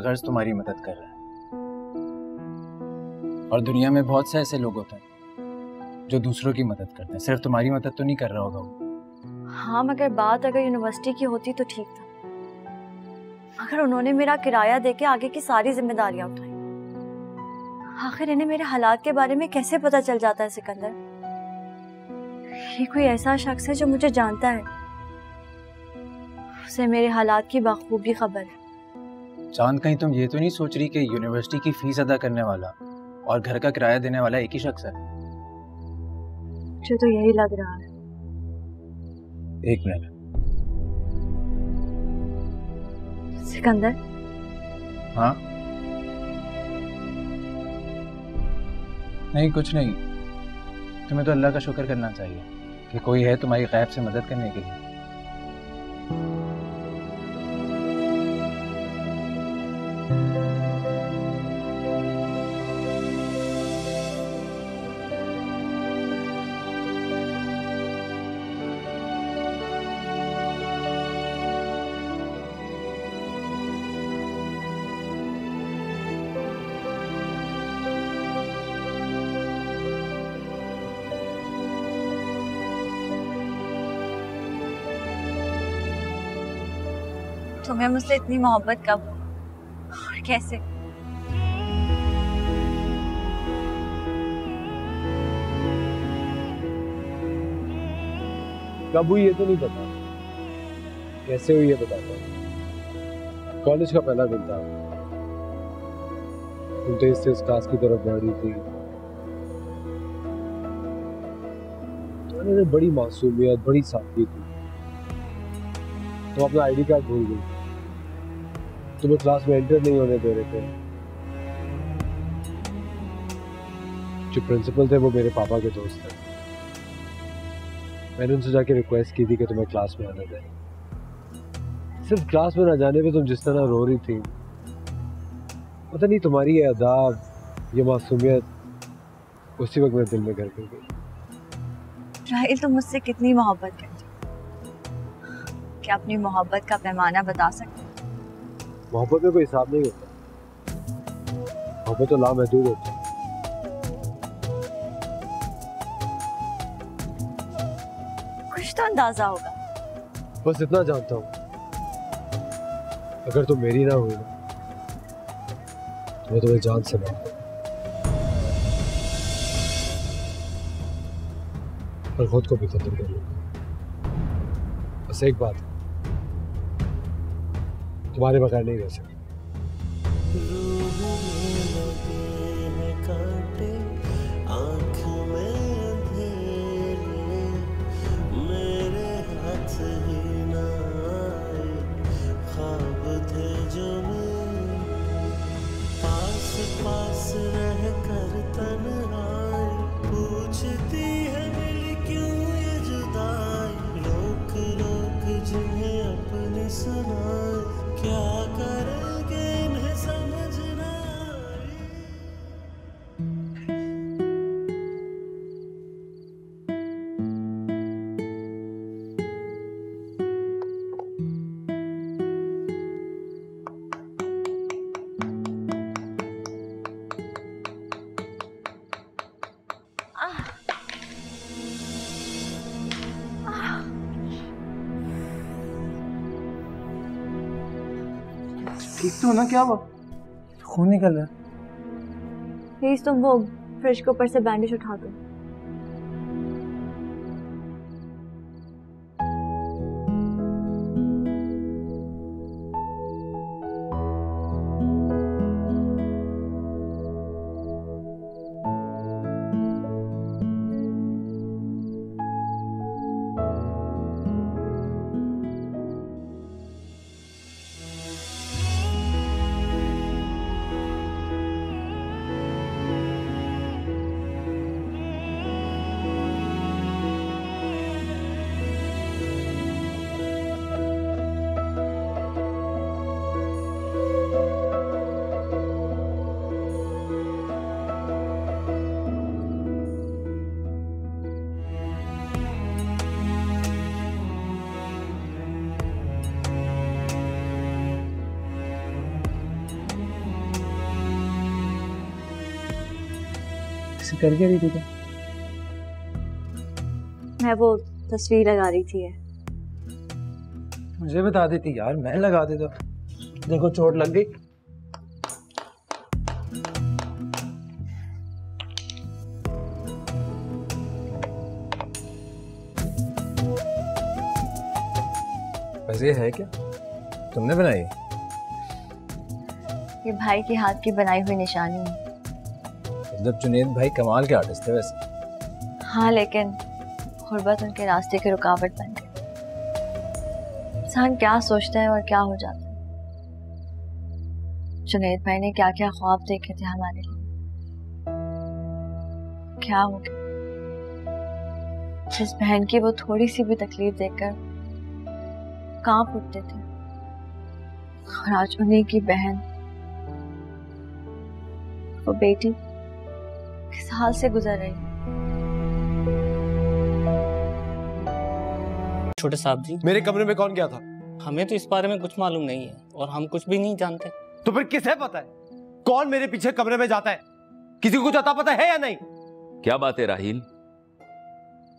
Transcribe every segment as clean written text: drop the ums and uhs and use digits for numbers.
गर्ज तुम्हारी मदद कर रहा है। और दुनिया में बहुत से ऐसे लोग होते हैं जो दूसरों की मदद करते हैं, सिर्फ तुम्हारी मदद तो नहीं कर रहा होगा वो। हाँ, मगर बात अगर यूनिवर्सिटी की होती तो ठीक था, मगर उन्होंने मेरा किराया देके आगे की सारी जिम्मेदारियां उठाई। आखिर इन्हें मेरे हालात के बारे में कैसे पता चल जाता है सिकंदर? ये कोई ऐसा शख्स है जो मुझे जानता है, उसे मेरे हालात की बखूबी खबर है। चांद, कहीं तुम ये तो नहीं सोच रही कि यूनिवर्सिटी की फीस अदा करने वाला और घर का किराया देने वाला एक ही शख्स है? मुझे तो यही लग रहा है। एक मिनट। सिकंदर। हाँ? नहीं, कुछ नहीं। तुम्हें तो अल्लाह का शुक्र करना चाहिए कि कोई है तुम्हारी गैब से मदद करने के लिए। तुम्हें मुझसे इतनी मोहब्बत कब और कैसे? कब हुई ये तो नहीं पता, कैसे हुई ये बताता हूँ। कॉलेज का पहला दिन था, तुम तेज तेज क्लास की तरफ बढ़ रही थी। तो बड़ी मासूमियत, बड़ी सादगी थी। तुम अपना आईडी कार्ड भूल गई, तुम्हें क्लास में एंटर नहीं होने दे रहे थे। जो प्रिंसिपल थे वो मेरे पापा के दोस्त थे। मैंने उनसे जाके रिक्वेस्ट की थी कि तुम्हें क्लास में आने दें। सिर्फ क्लास में ना जाने पे तुम जिस तरह रो रही थी, पता नहीं तुम्हारी ये अदा, ये मासूमियत उसी वक्त मेरे दिल में घर कर गई। राहिल, तुम मुझसे कितनी मोहब्बत करती? क्या अपनी मोहब्बत का पैमाना बता सकते? मोहब्बत में कोई हिसाब नहीं होता, मोहब्बत तो लामहदूद होती है। कुछ तो अंदाजा होगा। बस इतना जानता हूँ, अगर तुम मेरी ना हुई ना तो मैं तुम्हें जान से मारूंगा। और खुद को भी खत्म कर लूंगा। बस एक बात, तुम्हारे बगैर नहीं रह सकता। ठीक तो ना? क्या हुआ? खून निकल रहा है। प्लीज तुम वो फ्रिज के ऊपर से बैंडेज उठा दो। ऐसे कर क्या रही थी तुम? मैं वो तस्वीर लगा रही थी। मुझे बता देती यार, मैं लगा देता। देखो चोट लग गई। वैसे ये है क्या? तुमने बनाई? ये भाई के हाथ की बनाई हुई निशानी है। मतलब जुनेद भाई कमाल के आर्टिस्ट थे वैसे। हाँ, लेकिन गुर्बत उनके रास्ते की रुकावट बन गई। इंसान क्या सोचता है और क्या हो जाता है। जुनेद भाई ने क्या क्या ख्वाब देखे थे हमारे लिए, क्या हो गया। जिस बहन की वो थोड़ी सी भी तकलीफ देखकर कांप उठते थे, और आज उन्हीं की बहन, वो बेटी किस हाल से गुजर रही है। छोटे साहब जी, मेरे कमरे में कौन गया था? हमें तो इस बारे में कुछ मालूम नहीं है और हम कुछ भी नहीं जानते। तो फिर किसे पता है कौन मेरे पीछे कमरे में जाता है? किसी को कुछ अता पता है या नहीं? क्या बात है राहील,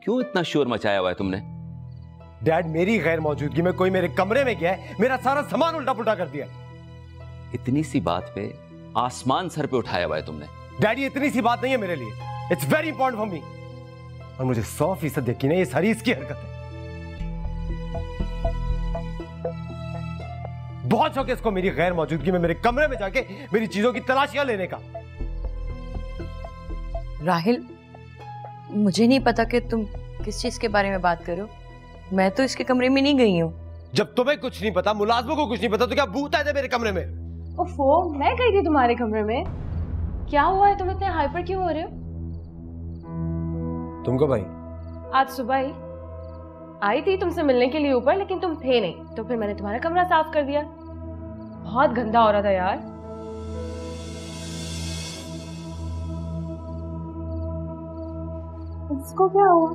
क्यों इतना शोर मचाया हुआ है तुमने? डैड, मेरी गैर मौजूदगी में कोई मेरे कमरे में गया है, मेरा सारा सामान उल्टा पुल्टा कर दिया। इतनी सी बात पे आसमान सर पे उठाया हुआ है तुमने। डैडी, इतनी सी बात नहीं है मेरे लिए। It's very important for me. और मुझे 100% यकीन है ये सारी इसकी हरकत है। बहुत शौक है इसको मेरी गैर मौजूदगी में मेरे कमरे में जाके मेरी चीजों की तलाशियां लेने का। राहिल, मुझे नहीं पता कि तुम किस चीज के बारे में बात कर रहे हो। मैं तो इसके कमरे में नहीं गई हूँ। जब तुम्हें कुछ नहीं पता, मुलाजमों को कुछ नहीं पता, तो क्या भूत आए थे मेरे कमरे में? ओफो, मैं गई थी तुम्हारे कमरे में। क्या हुआ है, तुम इतने हाइपर क्यों हो रहे हो? तुमको भाई आज सुबह ही आई थी तुमसे मिलने के लिए ऊपर, लेकिन तुम थे नहीं, तो फिर मैंने तुम्हारा कमरा साफ कर दिया। बहुत गंदा हो रहा था यार। इसको क्या हुआ?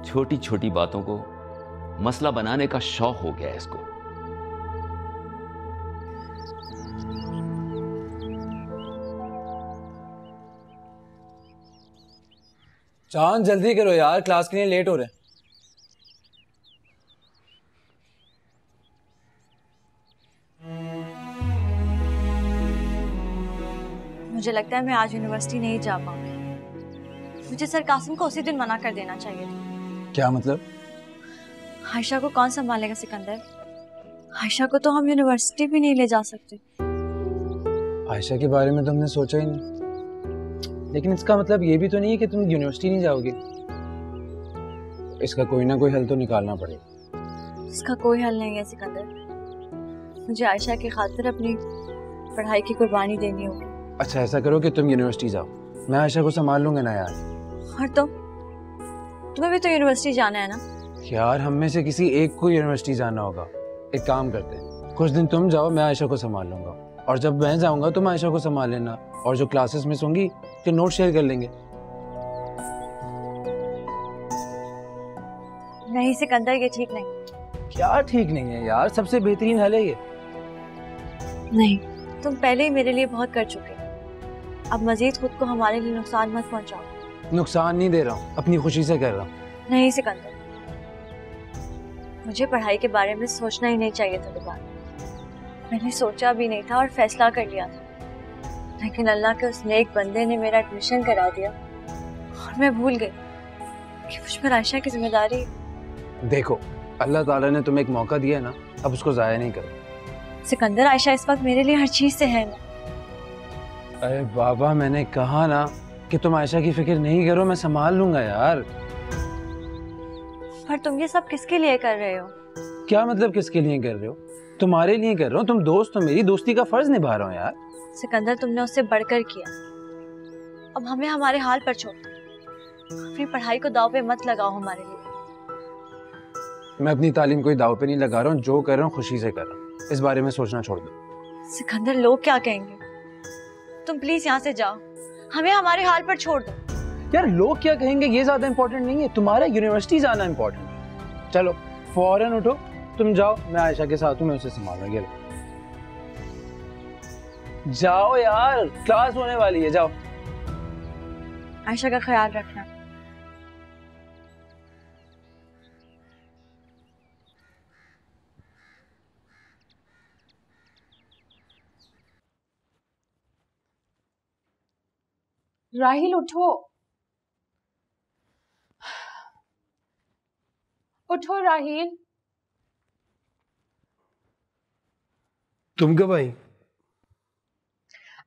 छोटी छोटी बातों को मसला बनाने का शौक हो गया है इसको। चांद जल्दी करो यार, क्लास के लिए लेट हो रहे हैं। मुझे लगता है मैं आज यूनिवर्सिटी नहीं जा पाऊंगी। मुझे सर कासिम को उसी दिन मना कर देना चाहिए था। क्या मतलब? आयशा को कौन संभालेगा सिकंदर? आयशा को तो हम यूनिवर्सिटी भी नहीं ले जा सकते। आयशा के बारे में तो हमने सोचा ही नहीं, लेकिन इसका मतलब ये भी तो नहीं है कि तुम यूनिवर्सिटी नहीं जाओगे। इसका कोई ना कोई हल तो निकालना पड़ेगा। इसका कोई हल नहीं है सिकंदर। मुझे आयशा की खातिर अपनी पढ़ाई की कुर्बानी देनी होगी। अच्छा ऐसा करो कि तुम यूनिवर्सिटी जाओ, मैं आयशा को संभाल लूंगा ना यार। और तुम्हें भी तो यूनिवर्सिटी जाना है ना? यार हम में से किसी एक को यूनिवर्सिटी जाना होगा। एक काम करते हैं, कुछ दिन तुम जाओ, मैं आयशा को संभाल लूंगा, और जब मैं जाऊंगा तुम आयशा को संभाल लेना, और जो क्लासेस मिस होंगी तो नोट शेयर कर लेंगे। नहीं सिकंदर, ये ठीक नहीं। क्या ठीक नहीं है यार, सबसे बेहतरीन हल है ये। नहीं, तुम पहले ही मेरे लिए बहुत कर चुके, अब मजीद खुद को हमारे लिए नुकसान मत पहुंचाओ। नुकसान नहीं दे रहा हूँ, अपनी खुशी से कर रहा हूँ। नहीं सिकंदर, मुझे पढ़ाई के बारे में सोचना ही नहीं चाहिए था दोबारा। मैंने सोचा भी नहीं था और फैसला कर लिया था, लेकिन अल्लाह के उस नेक बंदे ने मेरा एडमिशन करा दिया और मैं भूल गई कि मुझ पर आयशा की जिम्मेदारी। देखो, अल्लाह ताला ने तुम्हें एक मौका दिया है ना, अब उसको जाया नहीं करो। सिकंदर, आयशा इस वक्त मेरे लिए हर चीज से है। अरे बाबा, मैंने कहा ना कि तुम आयशा की फिक्र नहीं करो, मैं संभाल लूंगा यार। पर तुम ये सब किसके लिए कर रहे हो? क्या मतलब किसके लिए कर रहे हो? तुम्हारे लिए कर रहा हूँ, तुम दोस्त हो, मेरी दोस्ती का फर्ज निभा रहा हूँ यार। सिकंदर, तुमने उससे बढ़कर किया, अब हमें हमारे हाल पर छोड़ दो। अपनी पढ़ाई को दाव पे मत लगाओ हमारे लिए। मैं अपनी तालीम कोई दाव पे नहीं लगा रहा हूँ, जो कर रहा हूँ खुशी से कर रहा हूँ, इस बारे में सोचना छोड़ दो। सिकंदर, लोग क्या कहेंगे? तुम प्लीज यहाँ से जाओ, हमें हमारे हाल पर छोड़ दो। यार लोग क्या कहेंगे ये ज्यादा इंपॉर्टेंट नहीं है, तुम्हारा यूनिवर्सिटी जाना इंपॉर्टेंट। चलो फौरन उठो, तुम जाओ, मैं आयशा के साथ हूँ, मैं उसे संभालूंगी। जाओ यार, क्लास होने वाली है, जाओ। आयशा का ख्याल रखना। राहिल उठो, उठो राहिल। तुम कब आई?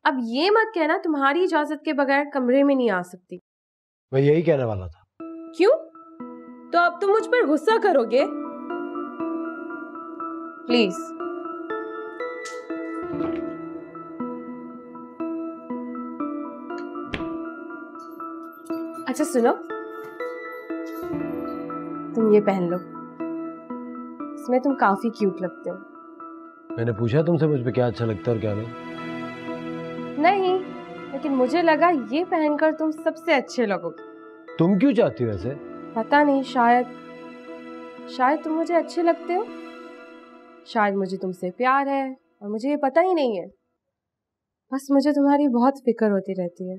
अब ये मत कहना तुम्हारी इजाजत के बगैर कमरे में नहीं आ सकती। मैं यही कहने वाला था। क्यों? तो अब तुम मुझ पर गुस्सा करोगे? प्लीज। अच्छा सुनो, तुम ये पहन लो, इसमें तुम काफी क्यूट लगते हो। मैंने पूछा तुमसे मुझ पे क्या अच्छा लगता है और क्या नहीं? नहीं, लेकिन मुझे लगा ये पहनकर तुम सबसे अच्छे लगोगे। तुम क्यों चाहती हो ऐसे? पता नहीं, शायद तुम मुझे अच्छे लगते हो, शायद मुझे तुमसे प्यार है और मुझे ये पता ही नहीं है। बस मुझे तुम्हारी बहुत फिक्र होती रहती है।